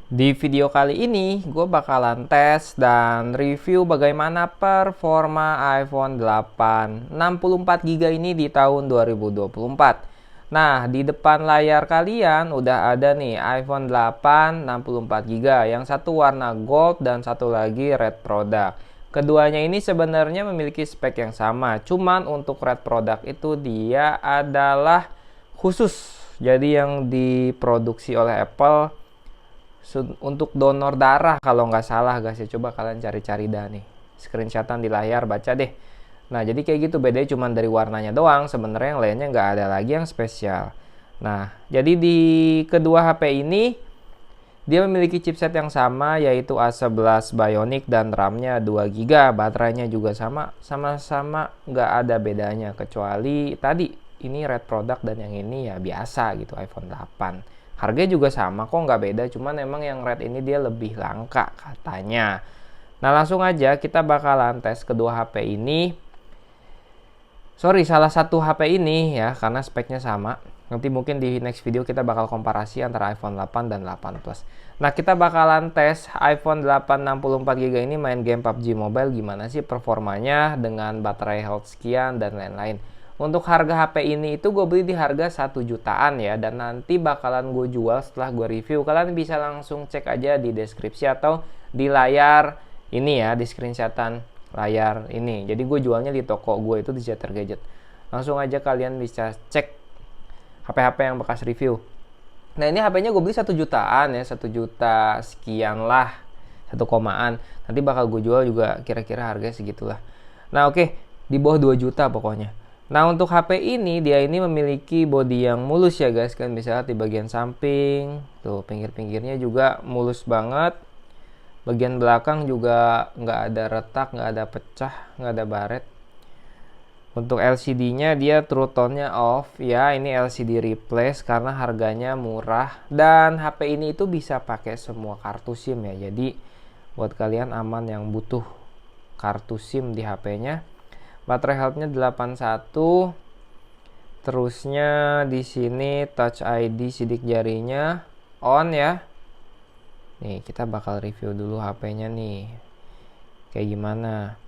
Di video kali ini, gue bakalan tes dan review bagaimana performa iPhone 8 64GB ini di tahun 2024. Nah, di depan layar kalian udah ada nih iPhone 8 64GB, yang satu warna gold dan satu lagi red product. Keduanya ini sebenarnya memiliki spek yang sama, cuman untuk red product itu dia adalah khusus. Jadi yang diproduksi oleh Apple untuk donor darah kalau nggak salah guys ya. Coba kalian cari-cari dah nih screenshotan di layar, baca deh. Nah jadi kayak gitu, bedanya cuma dari warnanya doang, sebenarnya yang lainnya nggak ada lagi yang spesial. Nah jadi di kedua HP ini dia memiliki chipset yang sama, yaitu A11 Bionic dan RAM-nya 2GB. Baterainya juga sama-sama nggak ada bedanya, kecuali tadi ini red product dan yang ini ya biasa gitu, iPhone 8. Harganya juga sama kok, nggak beda, cuman emang yang red ini dia lebih langka katanya. Nah langsung aja kita bakalan tes kedua HP ini. Salah satu HP ini ya, karena speknya sama. Nanti mungkin di next video kita bakal komparasi antara iPhone 8 dan 8 Plus. Nah kita bakalan tes iPhone 8 64GB ini main game PUBG Mobile, gimana sih performanya dengan baterai health sekian dan lain-lain. Untuk harga HP ini itu gue beli di harga 1 jutaan ya, dan nanti bakalan gue jual setelah gue review. Kalian bisa langsung cek aja di deskripsi atau di layar ini ya, di screenshotan layar ini. Jadi gue jualnya di toko gue itu di Zetter Gadget. Langsung aja kalian bisa cek HP-HP yang bekas review. Nah ini HP-nya gue beli 1 jutaan ya, 1 juta sekian lah, 1 komaan. Nanti bakal gue jual juga kira-kira harganya segitulah. Nah oke, di bawah 2 juta pokoknya. Nah untuk HP ini, dia ini memiliki bodi yang mulus ya guys. Kan bisa lihat di bagian samping, tuh pinggir-pinggirnya juga mulus banget. Bagian belakang juga nggak ada retak, nggak ada pecah, nggak ada baret. Untuk LCD-nya dia true tone-nya off ya, ini LCD replace karena harganya murah, dan HP ini itu bisa pakai semua kartu SIM ya. Jadi buat kalian aman yang butuh kartu SIM di HP-nya. Baterai health-nya 81. Terusnya di sini Touch ID sidik jarinya on ya. Nih kita bakal review dulu HP-nya nih. Kayak gimana?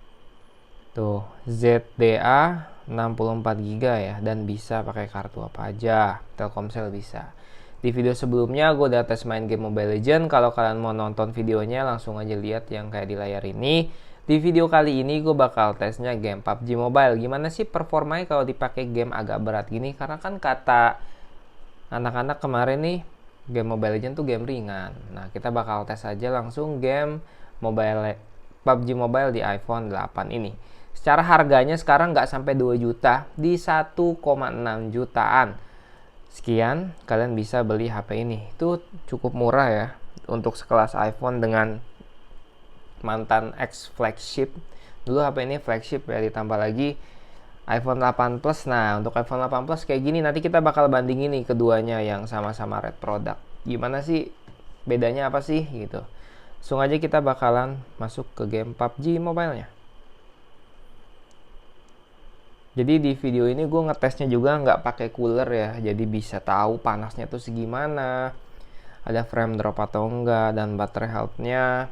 Tuh, ZDA 64GB ya, dan bisa pakai kartu apa aja. Telkomsel bisa. Di video sebelumnya gue udah tes main game Mobile Legends. Kalau kalian mau nonton videonya langsung aja lihat yang kayak di layar ini. Di video kali ini gue bakal tesnya game PUBG Mobile. Gimana sih performanya kalau dipakai game agak berat gini? Karena kan kata anak-anak kemarin nih, game Mobile Legends tuh game ringan. Nah, kita bakal tes aja langsung game PUBG Mobile di iPhone 8 ini. Secara harganya sekarang nggak sampai 2 juta, di 1,6 jutaan. Sekian kalian bisa beli HP ini. Itu cukup murah ya untuk sekelas iPhone dengan mantan X flagship. Dulu HP ini flagship ya, ditambah lagi iPhone 8 Plus. Nah untuk iPhone 8 Plus kayak gini, nanti kita bakal bandingin nih keduanya yang sama-sama red product. Gimana sih bedanya, apa sih gitu. Langsung aja kita bakalan masuk ke game PUBG Mobile-nya. Jadi di video ini gue ngetesnya juga nggak pakai cooler ya, jadi bisa tahu panasnya tuh segimana, ada frame drop atau enggak, dan baterai health-nya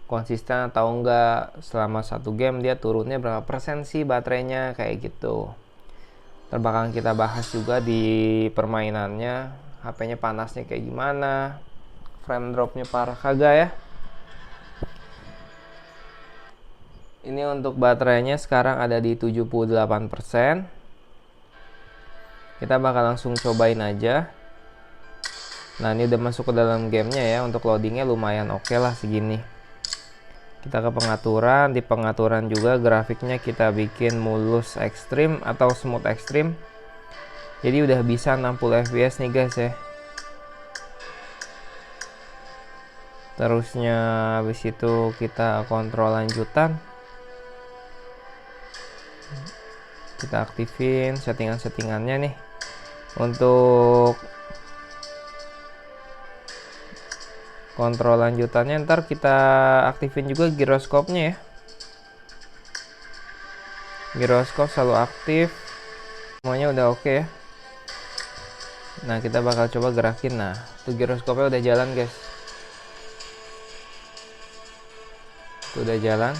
konsisten atau enggak, selama satu game dia turunnya berapa persen sih baterainya, kayak gitu. Bakal kita bahas juga di permainannya, HP-nya panasnya kayak gimana, frame dropnya parah kagak ya. Ini untuk baterainya sekarang ada di 78%. Kita bakal langsung cobain aja. Nah ini udah masuk ke dalam gamenya ya. Untuk loadingnya lumayan oke lah segini. Kita ke pengaturan. Di pengaturan juga grafiknya kita bikin mulus ekstrim atau smooth ekstrim. Jadi udah bisa 60 fps nih guys ya. Terusnya habis itu kita kontrol lanjutan. Kita aktifin settingan-settingannya nih. Untuk kontrol lanjutannya ntar kita aktifin juga giroskopnya ya. Giroskop selalu aktif. Semuanya udah oke ya. Nah kita bakal coba gerakin. Nah tuh giroskopnya udah jalan guys. Tuh udah jalan.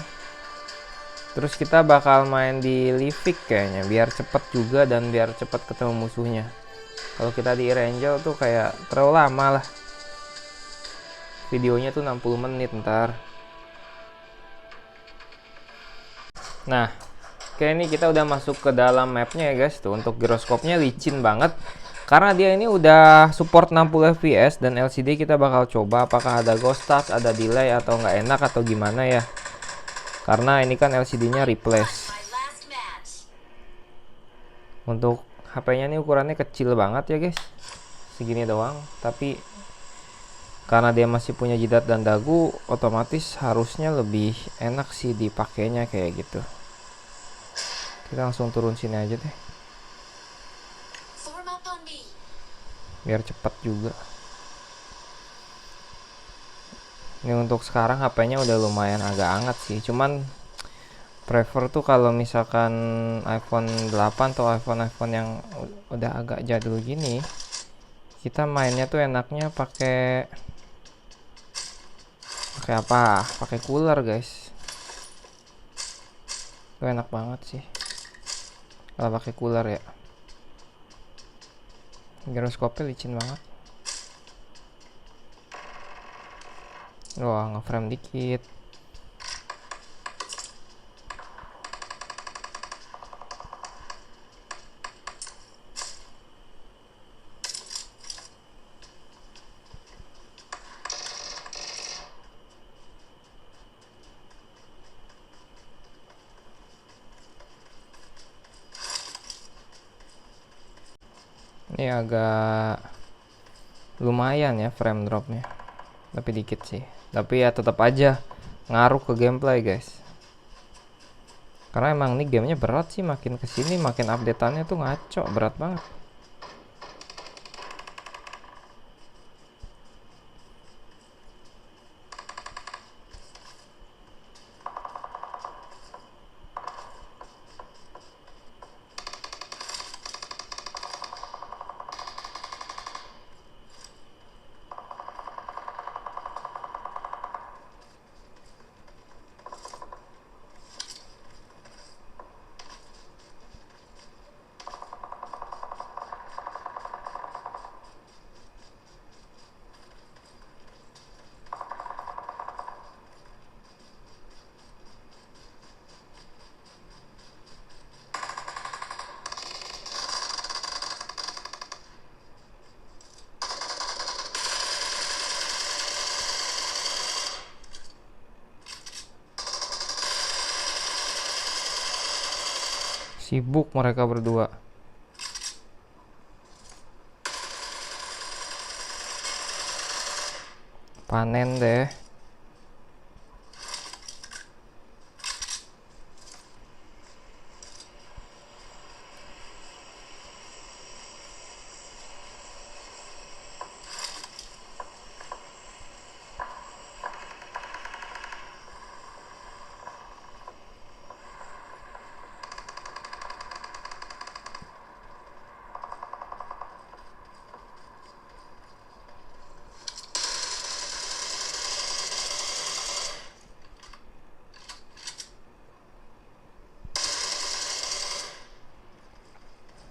Terus kita bakal main di Livik kayaknya, biar cepet juga dan biar cepet ketemu musuhnya. Kalau kita di Erangel tuh kayak terlalu lama lah. Videonya tuh 60 menit ntar. Nah, oke, ini kita udah masuk ke dalam mapnya ya guys. Tuh untuk giroskopnya licin banget. Karena dia ini udah support 60 fps dan LCD, kita bakal coba apakah ada ghost touch, ada delay atau nggak enak atau gimana ya. Karena ini kan LCD-nya replace. Untuk HP-nya ini ukurannya kecil banget ya guys, segini doang. Tapi karena dia masih punya jidat dan dagu, otomatis harusnya lebih enak sih dipakainya kayak gitu. Kita langsung turun sini aja deh, biar cepat juga. Ini untuk sekarang HP-nya udah lumayan agak hangat sih. Cuman prefer tuh kalau misalkan iPhone 8 atau iPhone yang udah agak jadul gini, kita mainnya tuh enaknya pakai apa? Pakai cooler, guys. Itu enak banget sih kalau pakai cooler ya. Giroskopnya licin banget. Wah, ngeframe dikit. Ini agak lumayan ya frame dropnya, tapi dikit sih. Tapi ya tetap aja ngaruh ke gameplay guys. Karena emang ini gamenya berat sih, makin kesini makin updateannya tuh ngaco, berat banget. Sibuk mereka berdua. Panen deh.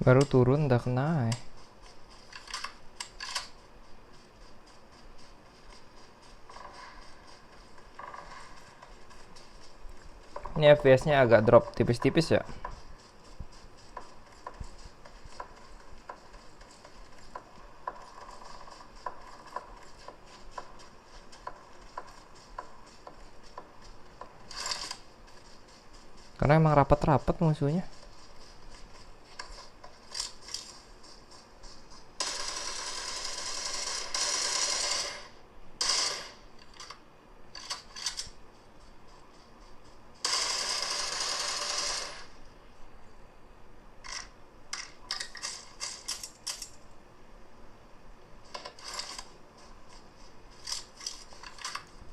Baru turun udah kena ya. Ini FPS-nya agak drop tipis-tipis ya. Karena emang rapat-rapat musuhnya.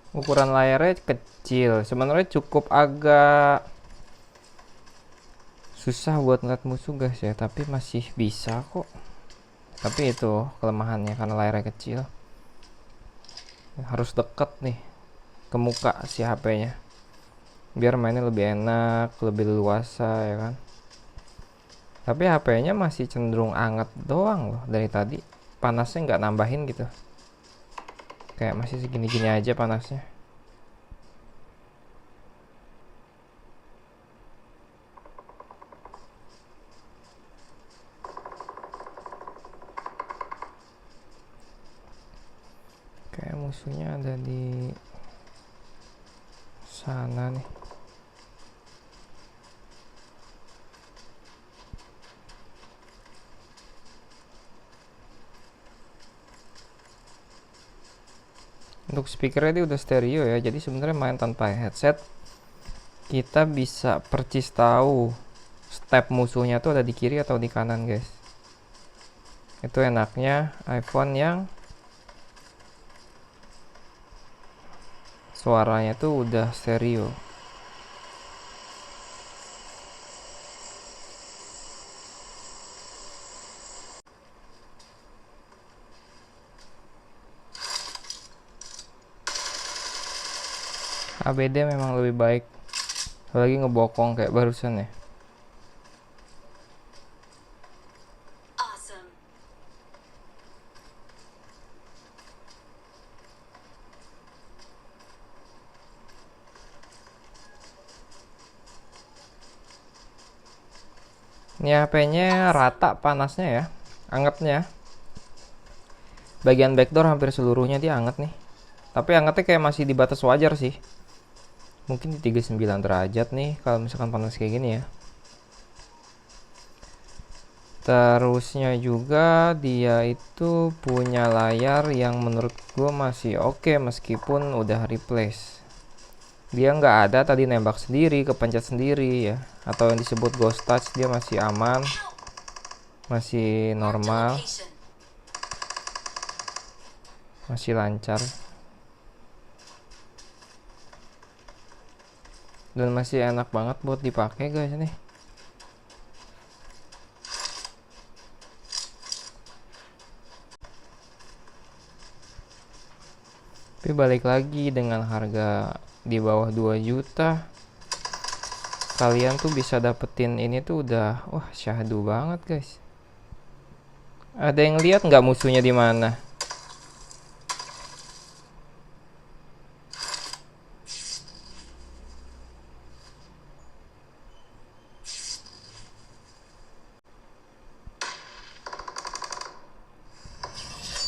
Ukuran layarnya kecil, sebenarnya cukup agak susah buat ngeliat musuh guys ya, tapi masih bisa kok. Tapi itu kelemahannya karena layarnya kecil, harus deket nih ke muka si HP-nya. biar mainnya lebih enak, lebih leluasa ya kan. Tapi HP-nya masih cenderung anget doang loh dari tadi, panasnya nggak nambahin gitu, kayak masih segini-gini aja panasnya. Kayak musuhnya ada di sana nih. Untuk speakernya dia udah stereo ya, jadi sebenarnya main tanpa headset kita bisa percis tahu step musuhnya tuh ada di kiri atau di kanan guys. Itu enaknya iPhone yang suaranya tuh udah stereo. ABD memang lebih baik, apalagi ngebokong kayak barusan ya. Awesome. Ini HP-nya rata panasnya ya, angetnya. Bagian backdoor hampir seluruhnya dia anget nih. Tapi angetnya kayak masih di batas wajar sih. Mungkin di 39 derajat nih kalau misalkan panas kayak gini ya. Terusnya juga dia itu punya layar yang menurut gue masih oke meskipun udah replace. Dia nggak ada tadi nembak sendiri, kepencet sendiri ya. Atau yang disebut ghost touch, dia masih aman, masih normal, masih lancar. Dan masih enak banget buat dipakai guys nih. Tapi balik lagi, dengan harga di bawah 2 juta kalian tuh bisa dapetin ini tuh udah wah syahdu banget guys. Ada yang lihat nggak musuhnya di mana?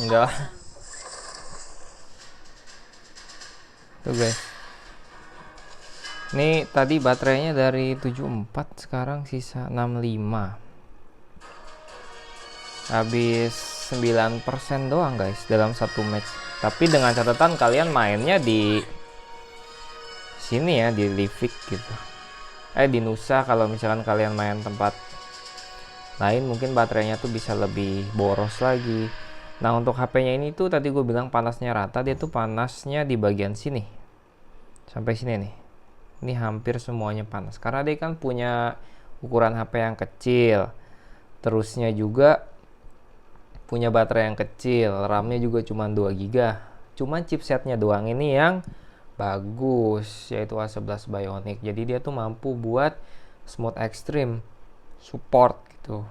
Enggak. Tuh guys. Ini tadi baterainya dari 74 sekarang sisa 65. Habis 9% doang guys dalam satu match. Tapi dengan catatan kalian mainnya di sini ya, di Livik gitu. Di Nusa. Kalau misalkan kalian main tempat lain mungkin baterainya tuh bisa lebih boros lagi. Nah untuk HP-nya ini tuh tadi gue bilang panasnya rata, dia tuh panasnya di bagian sini sampai sini nih. Ini hampir semuanya panas karena dia kan punya ukuran HP yang kecil. Terusnya juga punya baterai yang kecil, RAM-nya juga cuma 2 GB. Cuma chipsetnya doang ini yang bagus, yaitu A11 Bionic. Jadi dia tuh mampu buat smooth extreme support gitu.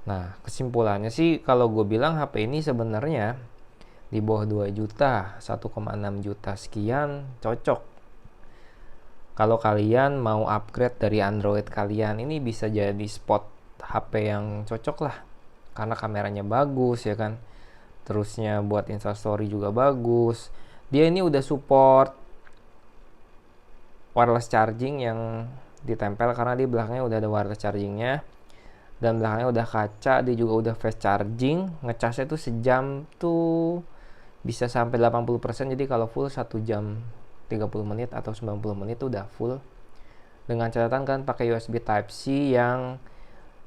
Nah, kesimpulannya sih kalau gue bilang HP ini sebenarnya di bawah 2 juta, 1,6 juta sekian cocok. Kalau kalian mau upgrade dari Android kalian, ini bisa jadi spot HP yang cocok lah. Karena kameranya bagus ya kan. Terusnya buat Instastory juga bagus. Dia ini udah support wireless charging yang ditempel karena di belakangnya udah ada wireless chargingnya. Dan belakangnya udah kaca, dia juga udah fast charging. Ngecasnya tuh sejam tuh bisa sampai 80%. Jadi kalau full 1 jam 30 menit atau 90 menit tuh udah full. Dengan catatan kan pakai USB Type-C yang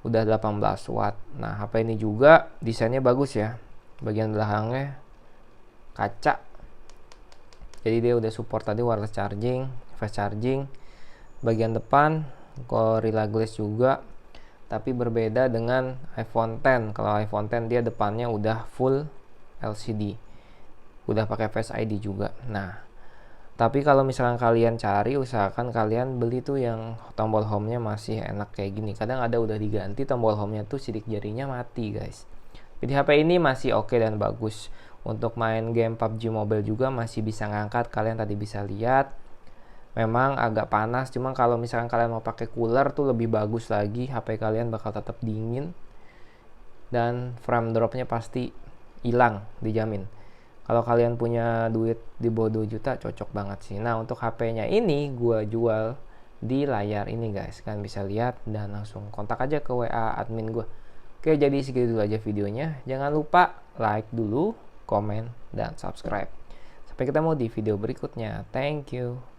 udah 18 watt. Nah, HP ini juga desainnya bagus ya. Bagian belakangnya kaca. Jadi dia udah support tadi wireless charging, fast charging. Bagian depan Gorilla Glass juga. Tapi berbeda dengan iPhone X. Kalau iPhone X dia depannya udah full LCD. Udah pakai Face ID juga. Nah, Tapi kalau misalkan kalian cari, usahakan kalian beli tuh yang tombol home-nya masih enak kayak gini. Kadang ada udah diganti tombol home-nya tuh sidik jarinya mati guys. Jadi HP ini masih oke dan bagus. Untuk main game PUBG Mobile juga masih bisa ngangkat. Kalian tadi bisa lihat. Memang agak panas, cuma kalau misalkan kalian mau pakai cooler tuh lebih bagus lagi. HP kalian bakal tetap dingin. Dan frame dropnya pasti hilang, dijamin. Kalau kalian punya duit di bawah 2 juta, cocok banget sih. Nah, untuk HP-nya ini gue jual di layar ini guys. Kalian bisa lihat dan langsung kontak aja ke WA admin gue. Oke, jadi segitu dulu aja videonya. Jangan lupa like dulu, komen, dan subscribe. Sampai ketemu di video berikutnya. Thank you.